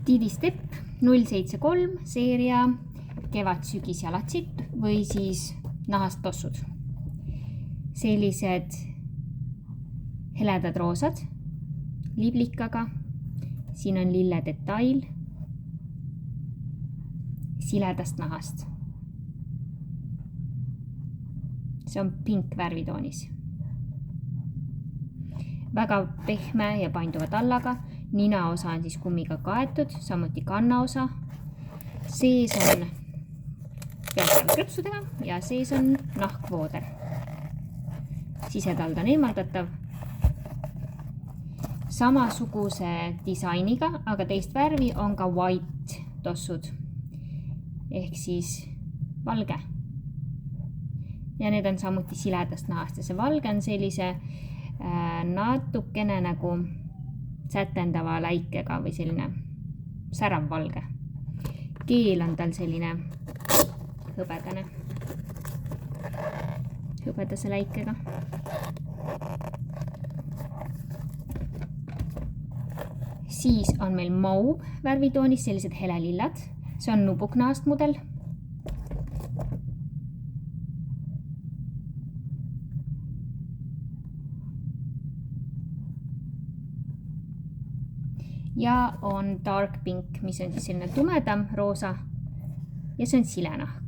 Didi Step 073 seeria kevad-sügis jalatsid või siis nahast tossud. Sellised heledad roosad liblikaga. Siin on lille detail siledast nahast. See on pink värvitoonis. Väga pehme ja painduva tallaga. Ninaosa on siis kummiga kaetud, samuti kannaosa. Sees on krõpsudega ja sees on nahkvooder. Sisetald on eemaldatav. Samasuguse disainiga, aga teist värvi on ka white tossud. Ehk siis valge. Ja need on samuti siledast nahast ja see valge on sellise natukene nagu sätendava läikega või selline särav valge. Keel on tal selline hõbedane. Hõbedase läikega. Siis on meil mauve värvitoonis sellised helelillad. See on nubuknahast mudel. Ja on dark pink, mis on siis selline tumedam roosa ja see on silenahk.